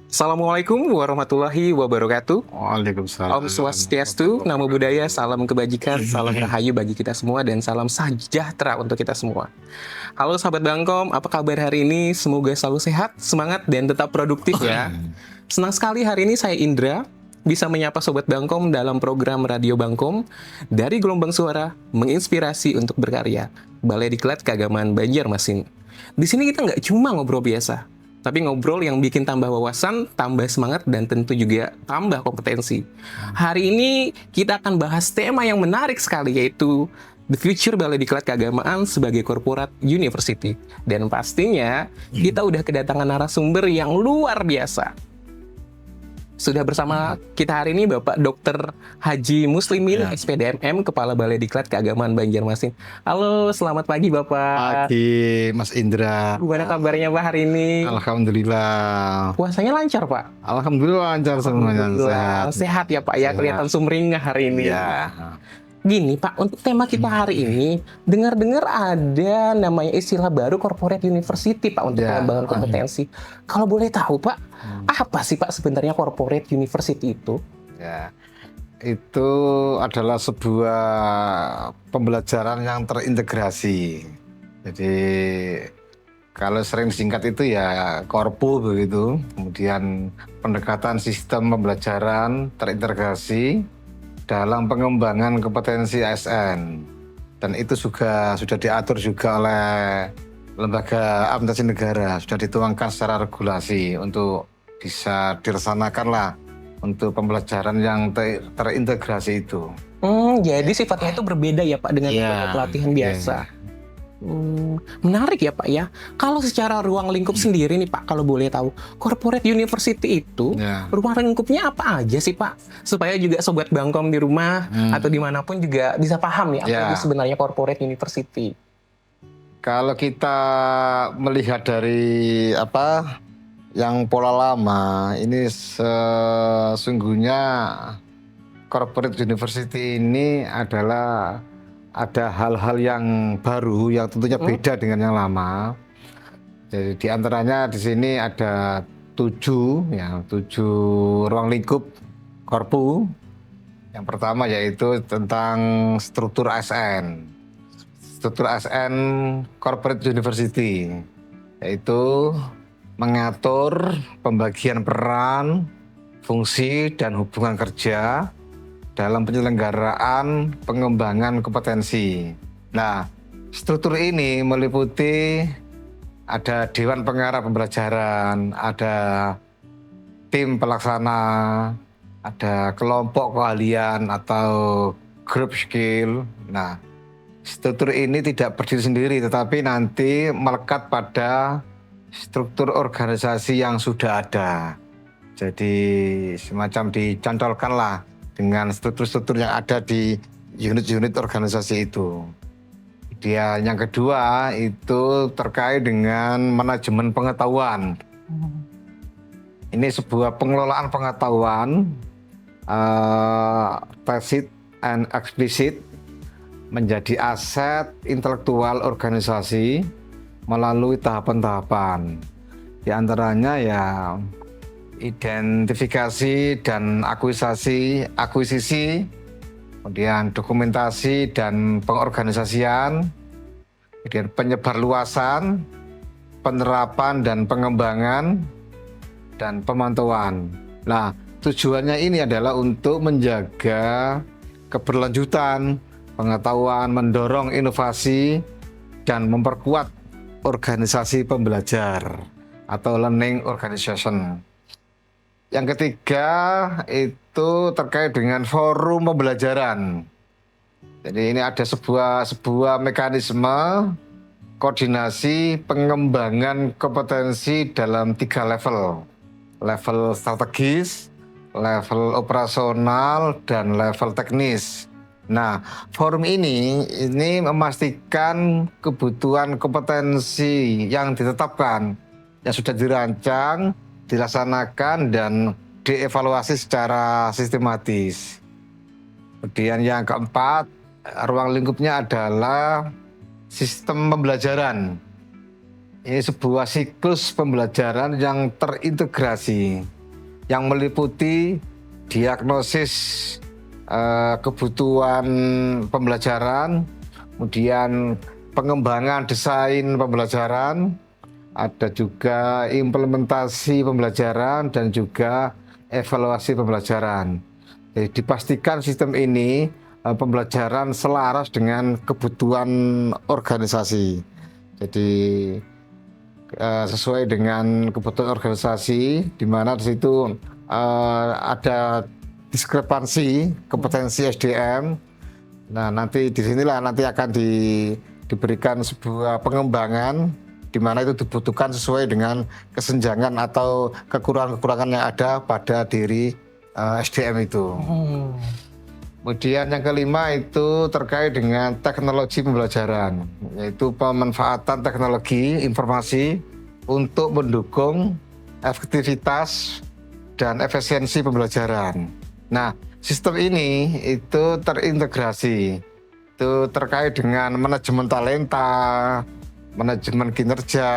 Assalamualaikum warahmatullahi wabarakatuh. Waalaikumsalam. Om Swastiastu, Namo Buddhaya, salam kebajikan, salam rahayu bagi kita semua, dan salam sejahtera untuk kita semua. Halo sahabat Bangkom, apa kabar hari ini? Semoga selalu sehat, semangat, dan tetap produktif ya. Senang sekali hari ini saya Indra, bisa menyapa Sobat Bangkom dalam program Radio Bangkom dari Gelombang Suara, menginspirasi untuk berkarya. Balai Diklat Keagamaan Banjarmasin. Di sini kita nggak cuma ngobrol biasa, tapi ngobrol yang bikin tambah wawasan, tambah semangat, dan tentu juga tambah kompetensi. Hari ini kita akan bahas tema yang menarik sekali, yaitu The Future Balai Diklat Keagamaan sebagai Corporate University. Dan pastinya kita udah kedatangan narasumber yang luar biasa. Sudah bersama kita hari ini Bapak Dr. Haji Muslimin, SPDMM, Kepala Balai Diklat Keagamaan Banjarmasin. Halo, selamat pagi Bapak. Pagi, Mas Indra. Gimana kabarnya Pak hari ini? Alhamdulillah. Puasanya lancar Pak? Alhamdulillah lancar semuanya. Sehat. Sehat ya Pak ya, kelihatan sumringah hari ini. Ya. Gini Pak, untuk tema kita hari ini, dengar-dengar ada namanya istilah baru Corporate University Pak untuk pengembangan kompetensi. Kalau boleh tahu Pak, apa sih Pak sebenarnya Corporate University itu? Ya. Itu adalah sebuah pembelajaran yang terintegrasi. Jadi kalau sering disingkat itu ya Korpu begitu. Kemudian pendekatan sistem pembelajaran terintegrasi dalam pengembangan kompetensi ASN, dan itu juga sudah diatur juga oleh lembaga administrasi negara, sudah dituangkan secara regulasi untuk bisa dilaksanakan lah untuk pembelajaran yang terintegrasi itu. Jadi sifatnya itu berbeda ya Pak dengan pelatihan biasa. Menarik ya Pak ya. Kalau secara ruang lingkup sendiri nih Pak, kalau boleh tahu, Corporate University itu ruang lingkupnya apa aja sih Pak? Supaya juga Sobat Bangkom di rumah atau dimanapun juga bisa paham ya apa itu sebenarnya Corporate University. Kalau kita melihat dari yang pola lama, ini sesungguhnya Corporate University ini adalah ada hal-hal yang baru yang tentunya beda dengan yang lama. Jadi di antaranya di sini ada 7 ruang lingkup Korpu. Yang pertama yaitu tentang struktur ASN. Struktur ASN Corporate University, yaitu mengatur pembagian peran, fungsi, dan hubungan kerja dalam penyelenggaraan pengembangan kompetensi. Nah, struktur ini meliputi ada Dewan Pengarah Pembelajaran, ada tim pelaksana, ada kelompok keahlian atau group skill. Nah, struktur ini tidak berdiri sendiri, tetapi nanti melekat pada struktur organisasi yang sudah ada. Jadi semacam dicantolkan lah dengan struktur-struktur yang ada di unit-unit organisasi itu. Kemudian yang kedua itu terkait dengan manajemen pengetahuan. Ini sebuah pengelolaan pengetahuan tacit and explicit menjadi aset intelektual organisasi melalui tahapan-tahapan. Di antaranya ya identifikasi dan akuisisi, kemudian dokumentasi dan pengorganisasian, kemudian penyebarluasan, penerapan dan pengembangan, dan pemantauan. Nah, tujuannya ini adalah untuk menjaga keberlanjutan pengetahuan, mendorong inovasi, dan memperkuat organisasi pembelajar atau learning organization. Yang ketiga itu terkait dengan forum pembelajaran. Jadi ini ada sebuah mekanisme koordinasi pengembangan kompetensi dalam 3 level. Level strategis, level operasional, dan level teknis. Nah, forum ini memastikan kebutuhan kompetensi yang ditetapkan, yang sudah dirancang, dilaksanakan, dan dievaluasi secara sistematis. Kemudian yang keempat, ruang lingkupnya adalah sistem pembelajaran. Ini sebuah siklus pembelajaran yang terintegrasi, yang meliputi diagnosis kebutuhan pembelajaran, kemudian pengembangan desain pembelajaran, ada juga implementasi pembelajaran dan juga evaluasi pembelajaran. Jadi dipastikan sistem ini pembelajaran selaras dengan kebutuhan organisasi. Jadi sesuai dengan kebutuhan organisasi, di mana di situ ada diskrepansi kompetensi SDM. Nah, nanti disinilah nanti akan diberikan sebuah pengembangan di mana itu dibutuhkan sesuai dengan kesenjangan atau kekurangan-kekurangan yang ada pada diri SDM itu. Kemudian yang kelima itu terkait dengan teknologi pembelajaran, yaitu pemanfaatan teknologi informasi untuk mendukung efektivitas dan efisiensi pembelajaran. Nah, sistem ini itu terintegrasi, itu terkait dengan manajemen talenta, manajemen kinerja,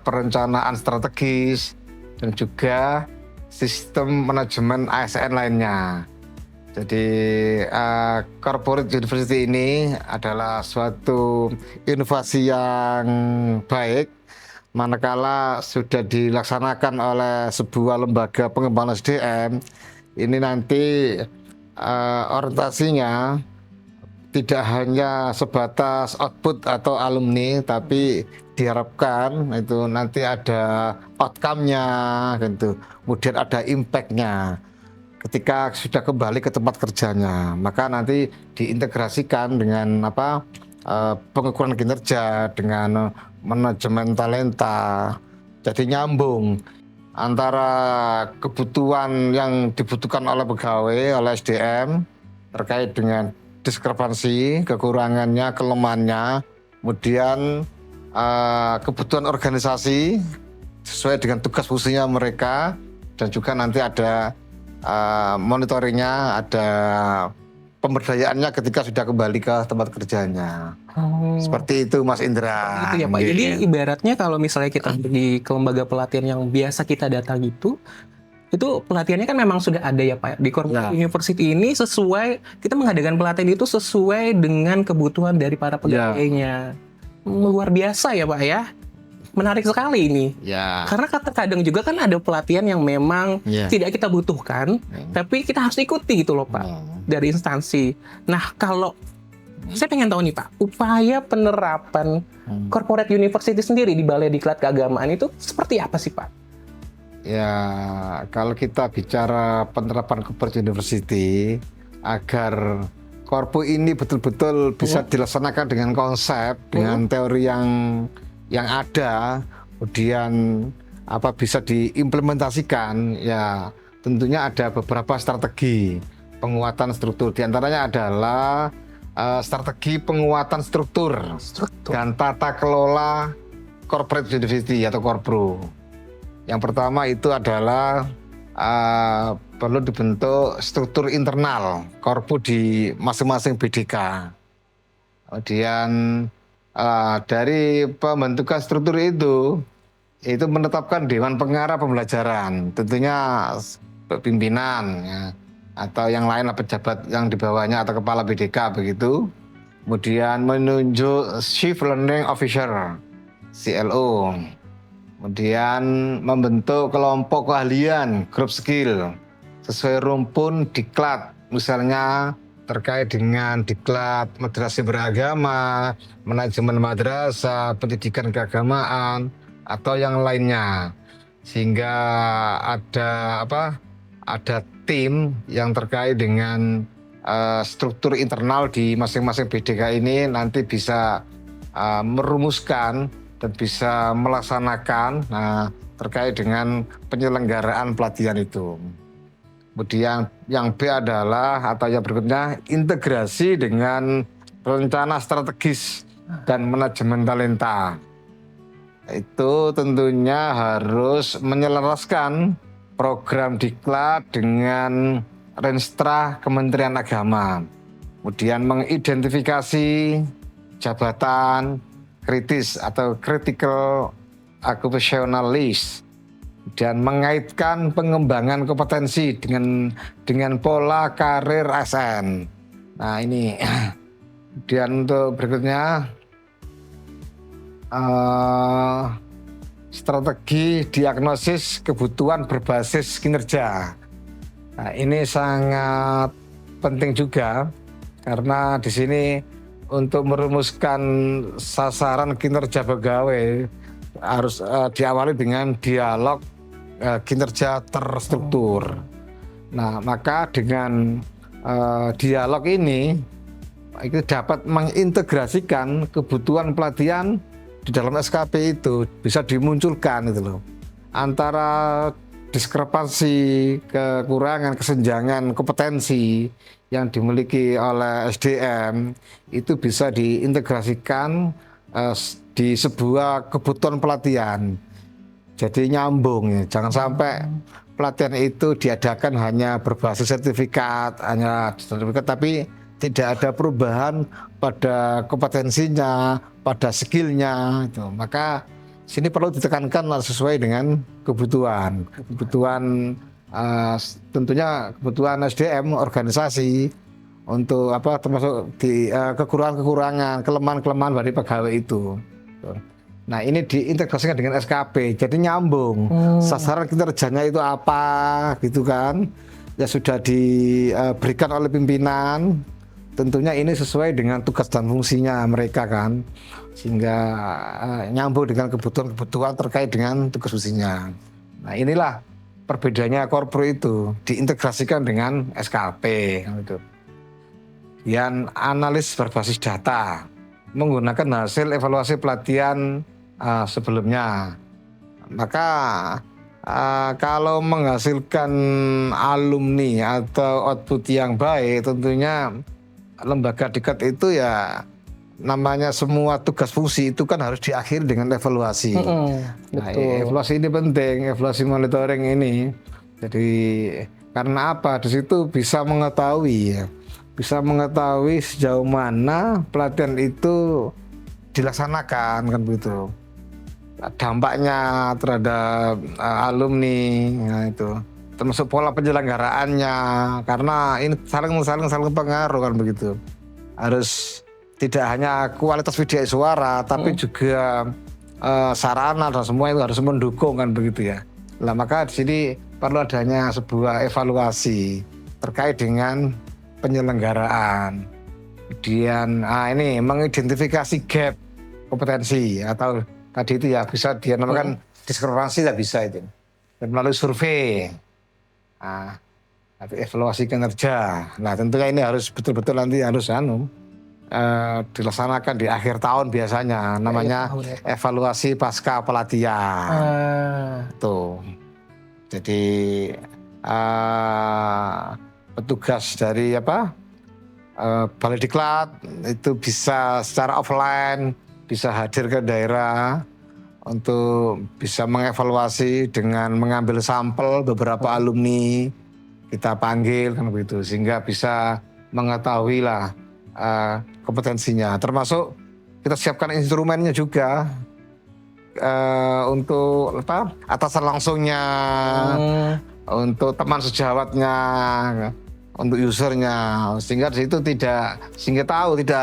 perencanaan strategis, dan juga sistem manajemen ASN lainnya. Jadi corporate university ini adalah suatu inovasi yang baik manakala sudah dilaksanakan oleh sebuah lembaga pengembangan SDM. Ini nanti orientasinya tidak hanya sebatas output atau alumni, tapi diharapkan itu nanti ada outcome-nya gitu. Kemudian ada impact-nya ketika sudah kembali ke tempat kerjanya, maka nanti diintegrasikan dengan pengukuran kinerja, dengan manajemen talenta, jadi nyambung antara kebutuhan yang dibutuhkan oleh pegawai, oleh SDM terkait dengan diskrepansi, kekurangannya, kelemahannya, kemudian kebutuhan organisasi sesuai dengan tugas fungsinya mereka, dan juga nanti ada monitoringnya, ada pemberdayaannya ketika sudah kembali ke tempat kerjanya. Seperti itu, Mas Indra. Itu ya Pak. Jadi ibaratnya kalau misalnya kita pergi ke lembaga pelatihan yang biasa kita datang itu pelatihannya kan memang sudah ada ya Pak. Di corporate university ini sesuai, kita mengadakan pelatihan itu sesuai dengan kebutuhan dari para pegawainya. Luar biasa ya Pak ya. Menarik sekali ini. Karena kadang juga kan ada pelatihan yang memang tidak kita butuhkan, tapi kita harus ikuti gitu loh Pak, dari instansi. Nah, kalau saya pengen tahu nih Pak, upaya penerapan corporate university sendiri di Balai Diklat Keagamaan itu seperti apa sih Pak? Ya, kalau kita bicara penerapan corporate university, agar korpu ini betul-betul bisa dilaksanakan dengan konsep, dengan teori yang ada, kemudian bisa diimplementasikan, ya tentunya ada beberapa strategi penguatan struktur. Di antaranya adalah strategi penguatan struktur dan tata kelola corporate university atau korpro. Yang pertama itu adalah perlu dibentuk struktur internal korpu di masing-masing BDK. Kemudian dari pembentukan struktur itu menetapkan Dewan Pengarah Pembelajaran, tentunya pimpinan ya, atau yang lain pejabat yang di bawahnya atau kepala BDK begitu. Kemudian menunjuk Chief Learning Officer CLO. Kemudian membentuk kelompok keahlian, group skill sesuai rumpun diklat, misalnya terkait dengan diklat madrasah beragama, manajemen madrasah, pendidikan keagamaan, atau yang lainnya, sehingga ada tim yang terkait dengan struktur internal di masing-masing BDK ini nanti bisa merumuskan dan bisa melaksanakan terkait dengan penyelenggaraan pelatihan itu. Kemudian yang B adalah atau yang berikutnya integrasi dengan rencana strategis dan manajemen talenta. Itu tentunya harus menyelaraskan program diklat dengan Renstra Kementerian Agama. Kemudian mengidentifikasi jabatan kritis atau critical occupationalis, dan mengaitkan pengembangan kompetensi dengan pola karir ASN. Nah ini, kemudian untuk berikutnya strategi diagnosis kebutuhan berbasis kinerja. Nah ini sangat penting juga karena di sini untuk merumuskan sasaran kinerja pegawai harus diawali dengan dialog kinerja terstruktur. Nah, maka dengan dialog ini itu dapat mengintegrasikan kebutuhan pelatihan di dalam SKP itu bisa dimunculkan itu loh. Antara diskrepansi, kekurangan, kesenjangan kompetensi yang dimiliki oleh SDM itu bisa diintegrasikan di sebuah kebutuhan pelatihan. Jadi nyambung ya, jangan sampai pelatihan itu diadakan hanya berbasis sertifikat, tapi tidak ada perubahan pada kompetensinya, pada skillnya itu. Maka sini perlu ditekankan sesuai dengan kebutuhan tentunya kebutuhan SDM organisasi untuk apa termasuk di kekurangan-kekurangan, kelemahan-kelemahan dari pegawai itu. Nah ini diintegrasikan dengan SKP, jadi nyambung. Sasaran kinerjanya itu apa, gitu kan? Ya sudah diberikan oleh pimpinan. Tentunya ini sesuai dengan tugas dan fungsinya mereka kan, sehingga nyambung dengan kebutuhan-kebutuhan terkait dengan tugas fungsinya. Nah inilah perbedaannya korpro itu diintegrasikan dengan SKP. Gitu. Dan analis berbasis data menggunakan hasil evaluasi pelatihan sebelumnya. Maka kalau menghasilkan alumni atau output yang baik, tentunya lembaga Diklat itu ya namanya semua tugas fungsi itu kan harus diakhiri dengan evaluasi. Nah, evaluasi ini penting, evaluasi monitoring ini. Jadi karena apa? Di situ bisa mengetahui sejauh mana pelatihan itu dilaksanakan kan begitu. Dampaknya terhadap alumni, nah itu termasuk pola penyelenggaraannya, karena ini saling pengaruh kan begitu. Harus tidak hanya kualitas video suara, tapi juga sarana dan semua itu harus mendukung kan begitu ya. Nah maka di sini perlu adanya sebuah evaluasi terkait dengan penyelenggaraan. Kemudian ini mengidentifikasi gap kompetensi atau tadi itu ya bisa dinamakan diskrepansi, ya bisa itu. Dan melalui survei, evaluasi kinerja. Nah tentunya ini harus betul-betul nanti harus dilaksanakan di akhir tahun biasanya, namanya evaluasi pasca pelatihan. Tuh. Jadi petugas dari Balai Diklat itu bisa secara offline bisa hadir ke daerah untuk bisa mengevaluasi dengan mengambil sampel beberapa alumni, kita panggil kan begitu, sehingga bisa mengetahui lah kompetensinya. Termasuk kita siapkan instrumennya juga untuk atasan langsungnya, untuk teman sejawatnya, untuk usernya, sehingga di situ tidak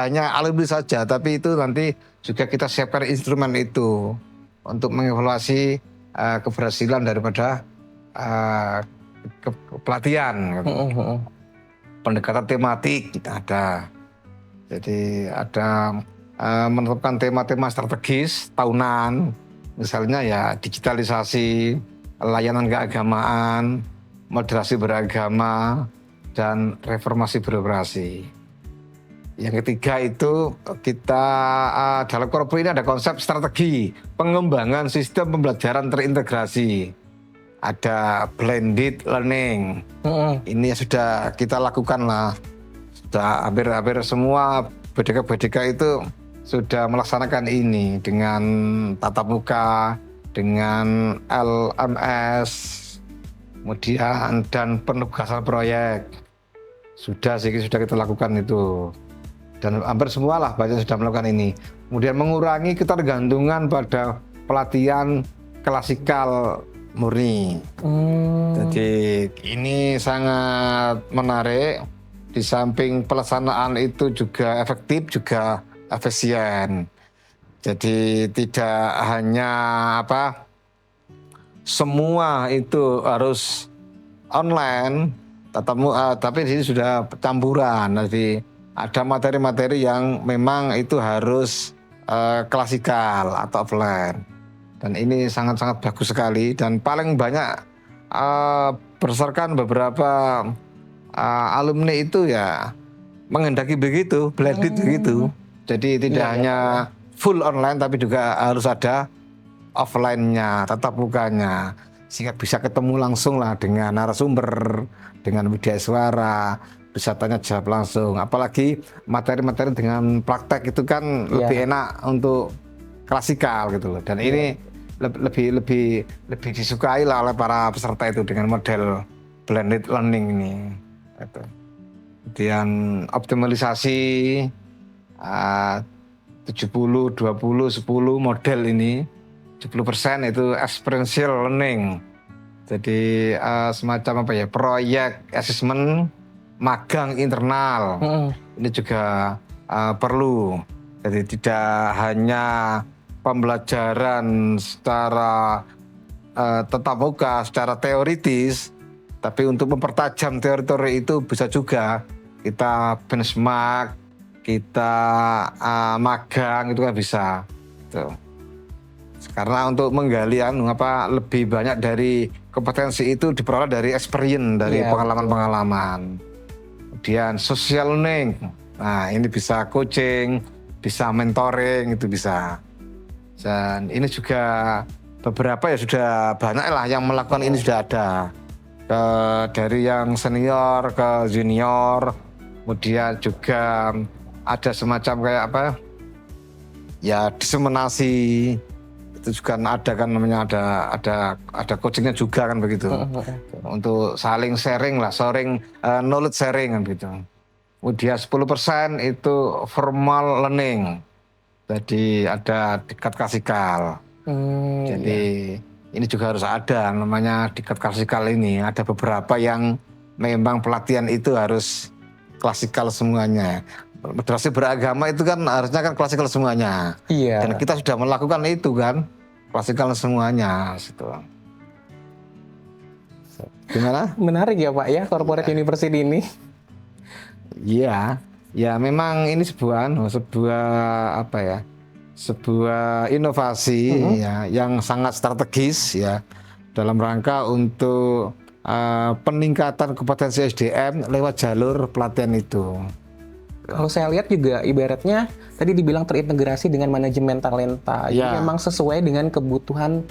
hanya alumni saja, tapi itu nanti juga kita siapkan instrumen itu untuk mengevaluasi keberhasilan daripada pelatihan. Pendekatan tematik ada, jadi ada menetapkan tema-tema strategis tahunan, misalnya ya digitalisasi, layanan keagamaan, moderasi beragama, dan reformasi birokrasi. Yang ketiga itu kita dalam korpro ini ada konsep strategi pengembangan sistem pembelajaran terintegrasi. Ada blended learning. Ini sudah kita lakukan lah. Sudah hampir semua BDK itu sudah melaksanakan ini dengan tatap muka, dengan LMS, kemudian dan penugasan proyek. Sudah kita lakukan itu. Dan hampir semua lah banyak sudah melakukan ini. Kemudian mengurangi ketergantungan pada pelatihan klasikal murni. Jadi ini sangat menarik. Di samping pelaksanaan itu juga efektif, juga efisien. Jadi tidak hanya semua itu harus online, tapi di sini sudah campuran. Jadi ada materi-materi yang memang itu harus klasikal atau offline. Dan ini sangat-sangat bagus sekali dan paling banyak berdasarkan beberapa alumni itu ya menghendaki begitu, blended begitu. Jadi tidak hanya full online tapi juga harus ada offline-nya, tatap mukanya, sehingga bisa ketemu langsung lah dengan narasumber, dengan media suara, bisa tanya jawab langsung. Apalagi materi-materi dengan praktek itu kan lebih enak untuk klasikal gitu loh. Dan ini lebih disukai lah oleh para peserta itu dengan model blended learning ini. Kemudian optimalisasi 70, 20, 10 model ini, 70% itu experiential learning. Jadi semacam proyek assessment magang internal. Ini juga perlu. Jadi tidak hanya pembelajaran secara tatap muka, secara teoritis, tapi untuk mempertajam teori-teori itu bisa juga kita benchmark, kita magang itu kan bisa. Tuh. Karena untuk menggali lebih banyak dari kompetensi itu diperoleh dari experience, dari pengalaman-pengalaman. Kemudian social learning, nah ini bisa coaching, bisa mentoring, itu bisa. Dan ini juga beberapa ya sudah banyak lah yang melakukan ini sudah ada. Dari yang senior ke junior, kemudian juga ada semacam kayak diseminasi itu juga ada kan namanya, ada coachingnya juga kan begitu. Untuk saling sharing lah, knowledge sharing kan gitu. Kemudian 10% itu formal learning, jadi ada diklat klasikal. Jadi ini juga harus ada namanya diklat klasikal ini. Ada beberapa yang memang pelatihan itu harus klasikal semuanya. Moderasi beragama itu kan harusnya kan klasikal semuanya. Dan kita sudah melakukan itu kan, klasikal semuanya. Gitu. Gimana? Menarik ya Pak ya, corporate university ini. Iya, ya memang ini sebuah inovasi ya yang sangat strategis ya dalam rangka untuk peningkatan kompetensi SDM lewat jalur pelatihan itu. Kalau saya lihat juga ibaratnya tadi dibilang terintegrasi dengan manajemen talenta. Jadi memang sesuai dengan kebutuhan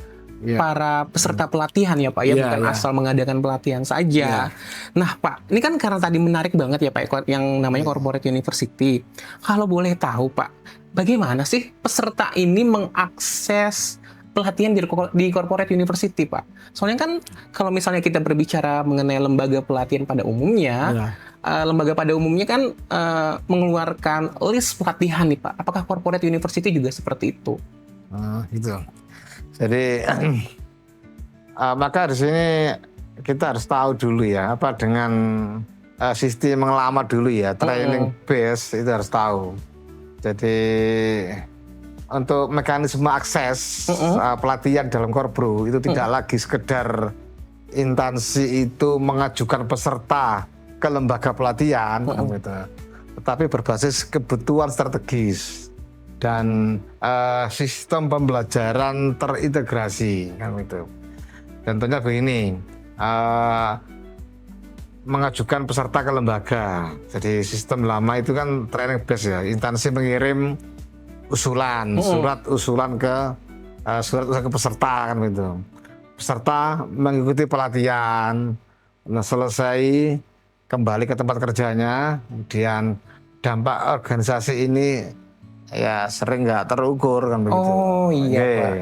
para peserta pelatihan ya Pak ya, bukan asal mengadakan pelatihan saja. Nah Pak, ini kan karena tadi menarik banget ya Pak yang namanya corporate university. Kalau boleh tahu Pak, bagaimana sih peserta ini mengakses pelatihan di corporate university Pak? Soalnya kan kalau misalnya kita berbicara mengenai lembaga pelatihan pada umumnya, lembaga pada umumnya kan mengeluarkan list pelatihan nih Pak. Apakah corporate university juga seperti itu? Gitu. Jadi maka di sini kita harus tahu dulu ya dengan sistem yang lama dulu ya, training base itu harus tahu. Jadi untuk mekanisme akses pelatihan dalam Korbro itu tidak lagi sekedar instansi itu mengajukan peserta ke lembaga pelatihan, gitu, tetapi berbasis kebutuhan strategis dan sistem pembelajaran terintegrasi kan gitu. Contohnya begini, mengajukan peserta ke lembaga. Jadi sistem lama itu kan training base ya, instansi mengirim usulan, surat usulan ke peserta kan gitu. Peserta mengikuti pelatihan, selesai kembali ke tempat kerjanya, kemudian dampak organisasi ini ya sering nggak terukur kan begitu. Pak.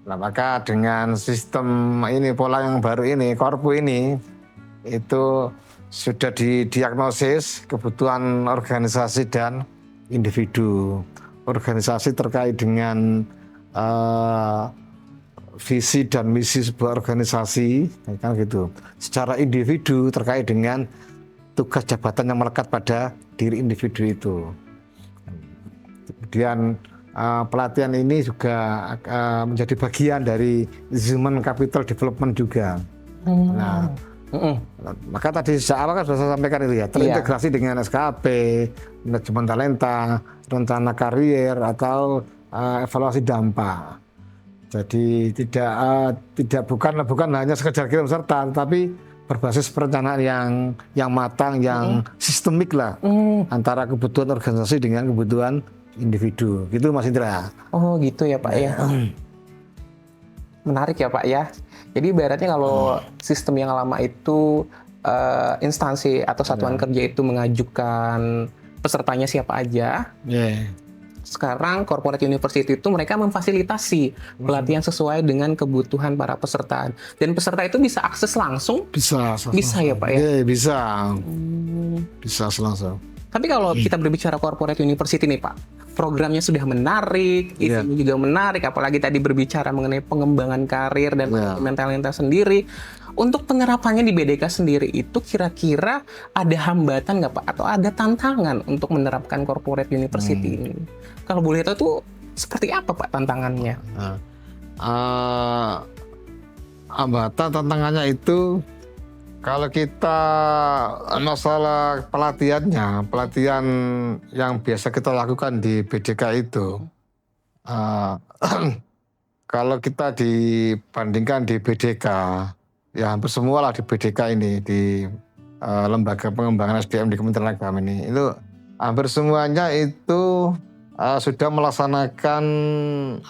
Nah maka dengan sistem ini, pola yang baru ini, Korpu ini, itu sudah didiagnosis kebutuhan organisasi dan individu. Organisasi terkait dengan eh, visi dan misi sebuah organisasi, kan gitu. Secara individu terkait dengan tugas jabatan yang melekat pada diri individu itu. Kemudian pelatihan ini juga menjadi bagian dari human capital development juga. Nah, maka tadi sejak awal kan sudah saya sampaikan itu ya, terintegrasi dengan SKP, manajemen talenta, rencana karier atau evaluasi dampak. Jadi tidak bukan hanya sekedar kirim serta, tapi berbasis perencanaan yang matang, yang sistemik lah antara kebutuhan organisasi dengan kebutuhan individu. Gitu Mas Indra. Oh gitu ya Pak ya. Menarik ya Pak ya. Jadi ibaratnya kalau sistem yang lama itu instansi atau satuan kerja itu mengajukan pesertanya siapa aja. Sekarang corporate university itu mereka memfasilitasi pelatihan sesuai dengan kebutuhan para peserta. Dan peserta itu bisa akses langsung? Bisa ya Pak ya? Bisa. Bisa langsung. Tapi kalau kita berbicara corporate university nih Pak, programnya sudah menarik, isinya juga menarik, apalagi tadi berbicara mengenai pengembangan karir dan talenta sendiri. Untuk penerapannya di BDK sendiri itu kira-kira ada hambatan nggak Pak? Atau ada tantangan untuk menerapkan corporate university ini? Kalau boleh tahu tuh seperti apa Pak tantangannya? Hambatan tantangannya itu kalau kita masalah pelatihan yang biasa kita lakukan di BDK itu, kalau kita dibandingkan di BDK, ya hampir semua lah di BDK ini, di lembaga pengembangan SDM di Kementerian Agama ini, itu hampir semuanya itu sudah melaksanakan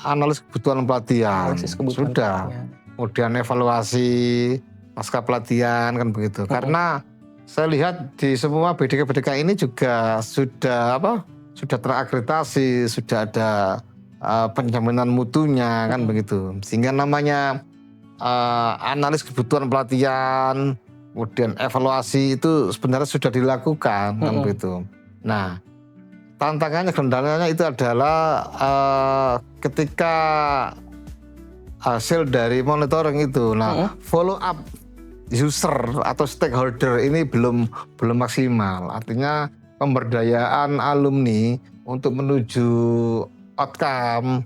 analisis kebutuhan pelatihan. Sudah. Kemudian evaluasi pasca pelatihan kan begitu. Karena saya lihat di semua BDK ini juga sudah terakreditasi, sudah ada penjaminan mutunya kan begitu. Sehingga namanya analis kebutuhan pelatihan, kemudian evaluasi itu sebenarnya sudah dilakukan kan begitu. Nah, tantangannya, kendalanya itu adalah ketika hasil dari monitoring itu, follow up user atau stakeholder ini belum maksimal. Artinya pemberdayaan alumni untuk menuju outcome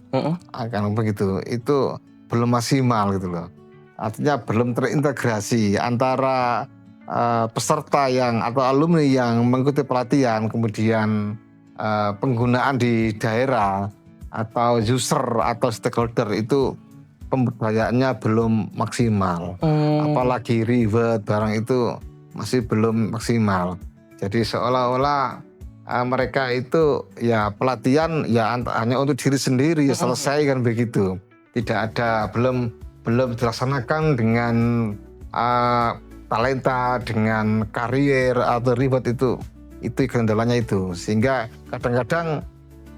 akan begitu itu belum maksimal gitu loh. Artinya belum terintegrasi antara peserta atau alumni yang mengikuti pelatihan, kemudian penggunaan di daerah atau user atau stakeholder itu pemberdayaannya belum maksimal. Apalagi reward barang itu masih belum maksimal. Jadi seolah-olah mereka itu ya pelatihan ya hanya untuk diri sendiri, selesai kan begitu. Tidak ada, belum dilaksanakan dengan talenta, dengan karier atau reward itu kendalanya itu. Sehingga kadang-kadang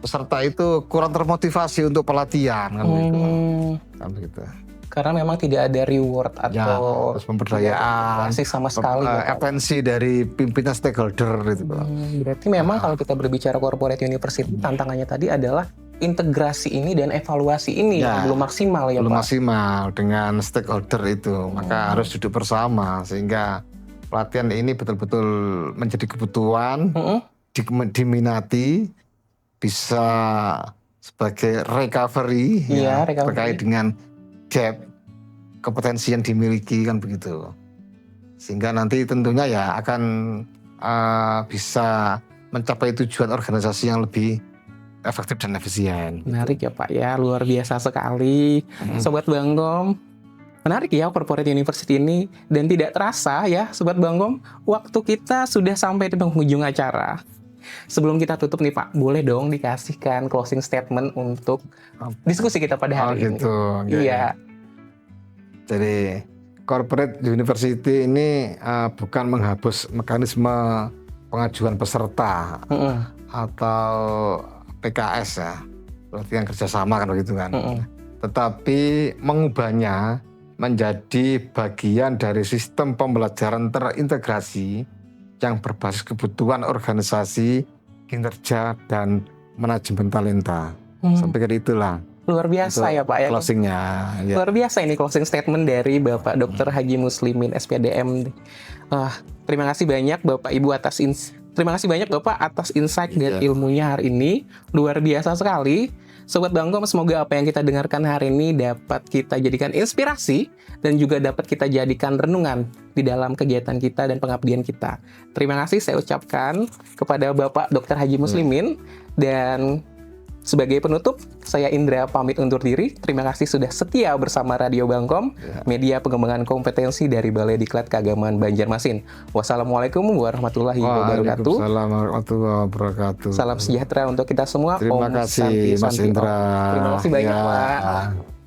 peserta itu kurang termotivasi untuk pelatihan kan begitu. Karena memang tidak ada reward atau pemberdayaan, sama sekali atensi dari pimpinan stakeholder gitu. Berarti memang kalau kita berbicara corporate university, tantangannya tadi adalah integrasi ini dan evaluasi ini yang belum maksimal ya belum Pak? Maksimal dengan stakeholder itu, maka harus duduk bersama sehingga pelatihan ini betul-betul menjadi kebutuhan, diminati, bisa sebagai recovery, terkait dengan gap kompetensi yang dimiliki kan begitu. Sehingga nanti tentunya ya akan bisa mencapai tujuan organisasi yang lebih efektif dan efisien. Menarik ya Pak ya, luar biasa sekali. Sobat Bangkom, menarik ya corporate university ini. Dan tidak terasa ya Sobat Bangkom, waktu kita sudah sampai di penghujung acara. Sebelum kita tutup nih Pak, boleh dong dikasihkan closing statement untuk diskusi kita pada hari ini. Iya. Jadi corporate university ini bukan menghapus mekanisme pengajuan peserta atau PKS ya, pelatihan kerjasama kan begitu kan. Tetapi mengubahnya menjadi bagian dari sistem pembelajaran terintegrasi yang berbasis kebutuhan organisasi, kinerja, dan manajemen talenta. Saya pikir itulah. Luar biasa untuk ya Pak ya. closingnya. Ya. Luar biasa ini closing statement dari Bapak Dr. Haji Muslimin SPDM. Terima kasih banyak Bapak Ibu terima kasih banyak Bapak atas insight dan ilmunya hari ini. Luar biasa sekali. Sobat Bangkom, semoga apa yang kita dengarkan hari ini dapat kita jadikan inspirasi dan juga dapat kita jadikan renungan di dalam kegiatan kita dan pengabdian kita. Terima kasih saya ucapkan kepada Bapak Dr. Haji Muslimin. Dan sebagai penutup, saya Indra pamit undur diri. Terima kasih sudah setia bersama Radio Bangkom, media pengembangan kompetensi dari Balai Diklat Keagamaan Banjarmasin. Wassalamualaikum warahmatullahi wabarakatuh. Waalaikumsalam warahmatullahi wabarakatuh. Salam sejahtera untuk kita semua. Terima Om kasih Santi Mas Santi Om. Indra. Terima kasih banyak Ya. Pak.